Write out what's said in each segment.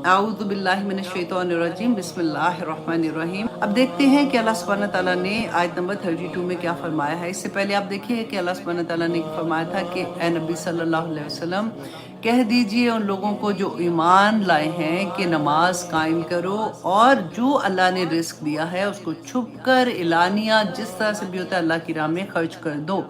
अऊज़ु बिल्लाहि मिनश शैतानिर रजीम बिस्मिल्लाहिर रहमानिर रहीम। अब देखते हैं कि अल्लाह सुब्हानहू तआला ने आयत नंबर 32 में क्या फरमाया है। इससे पहले आप देखिए कि अल्लाह सुब्हानहू तआला ने फरमाया था कि ए नबी सल्लल्लाहु अलैहि वसल्लम कह दीजिए उन लोगों को जो ईमान लाए हैं कि नमाज कायम करो और जो अल्लाह ने रिस्क दिया है उसको छुप कर इलानिया जिस तरह से भी होता है अल्लाह की राह में खर्च कर दो।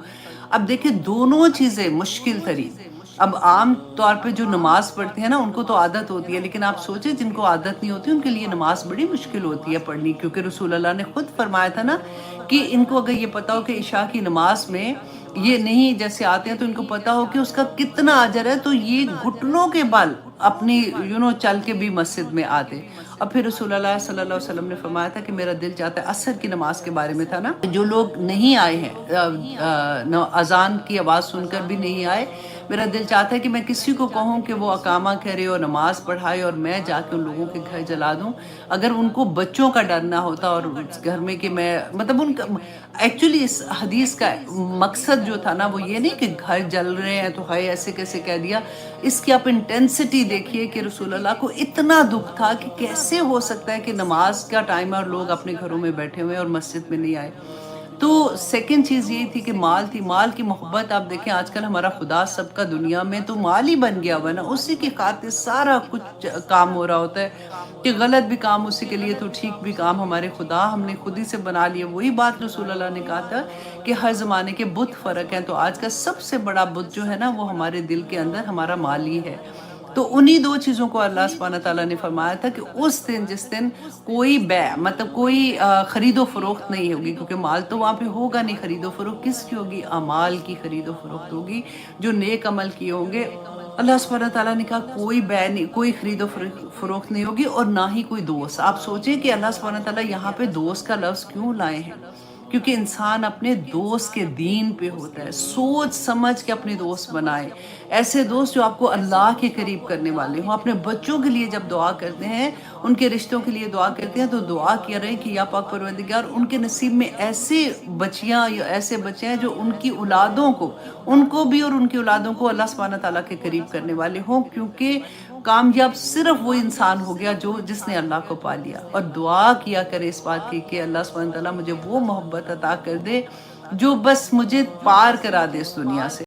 अब देखिए दोनों चीज़ें मुश्किल तरीन। अब आम तौर पे जो नमाज पढ़ते हैं ना उनको तो आदत होती है, लेकिन आप सोचें जिनको आदत नहीं होती उनके लिए नमाज बड़ी मुश्किल होती है पढ़नी, क्योंकि रसूल अल्लाह ने खुद फरमाया था ना कि इनको अगर ये पता हो कि इशा की नमाज में ये नहीं जैसे आते हैं तो इनको पता हो कि उसका कितना अजर है, तो ये घुटनों के बल अपनी चल के भी मस्जिद में आते। और फिर रसूल अल्लाह सल्लल्लाहु अलैहि वसल्लम ने फरमाया था कि मेरा दिल चाहता है, असर की नमाज के बारे में था ना, जो लोग नहीं आए हैं अजान की आवाज़ सुनकर भी नहीं आए, मेरा दिल चाहता है कि मैं किसी को कहूँ कि वो अकामा करे और नमाज पढ़ाए और मैं जाके उन लोगों के घर जला दूं। अगर उनको बच्चों का डर ना होता और उस घर में कि मैं मतलब उनका एक्चुअली इस हदीस का मकसद जो था ना वो ये नहीं कि घर जल रहे हैं तो हाय ऐसे कैसे कह दिया। इसकी आप इंटेंसिटी देखिए कि रसूल अल्लाह को इतना दुख था कि कैसे हो सकता है कि नमाज का टाइम है और लोग अपने घरों में बैठे हुए हैं और मस्जिद में नहीं आए। तो सेकंड चीज़ ये थी कि माल थी, माल की मोहब्बत। आप देखें आजकल हमारा खुदा सबका दुनिया में तो माल ही बन गया हुआ है ना, उसी की खातिर सारा कुछ काम हो रहा होता है कि गलत भी काम उसी के लिए तो ठीक भी काम हमारे खुदा हमने खुद ही से बना लिए। वही बात रसूल अल्लाह ने कहा था कि हर ज़माने के बुत फ़र्क हैं, तो आज का सबसे बड़ा बुत जो है ना वो हमारे दिल के अंदर हमारा माल ही है। तो उन्हीं दो चीज़ों को अल्लाह सुब्हानहू तआला ने फरमाया था कि उस दिन जिस दिन कोई मतलब कोई खरीदो फरोख्त नहीं होगी, क्योंकि माल तो वहाँ पे होगा नहीं, खरीदो फरोख्त किसकी होगी? अमाल की खरीदो फरोख्त होगी, जो नेक अमल किए होंगे। अल्लाह सुब्हानहू तआला ने कहा कोई बै नहीं, कोई खरीदो फरोख्त नहीं होगी और ना ही कोई दोस्त। आप सोचें कि अल्लाह सुब्हानहू तआला यहाँ पे दोस्त का लफ्ज़ क्यों लाए हैं? क्योंकि इंसान अपने दोस्त के दीन पे होता है, सोच समझ के अपने दोस्त बनाए, ऐसे दोस्त जो आपको अल्लाह के करीब करने वाले हों। अपने बच्चों के लिए जब दुआ करते हैं, उनके रिश्तों के लिए दुआ करते हैं, तो दुआ कर रहे हैं कि या पाक परवरदिगार उनके नसीब में ऐसे बच्चियाँ या ऐसे बच्चे हैं जो उनकी औलादों को, उनको भी और उनकी औलादों को अल्लाह सुब्हानहू तआला के करीब करने वाले हों, क्योंकि कामयाब सिर्फ वो इंसान हो गया जो जिसने अल्लाह को पा लिया। और दुआ किया करे इस बात की कि अल्लाह सुब्हानहू तआला मुझे वो मोहब्बत अता कर दे जो बस मुझे पार करा दे इस दुनिया से।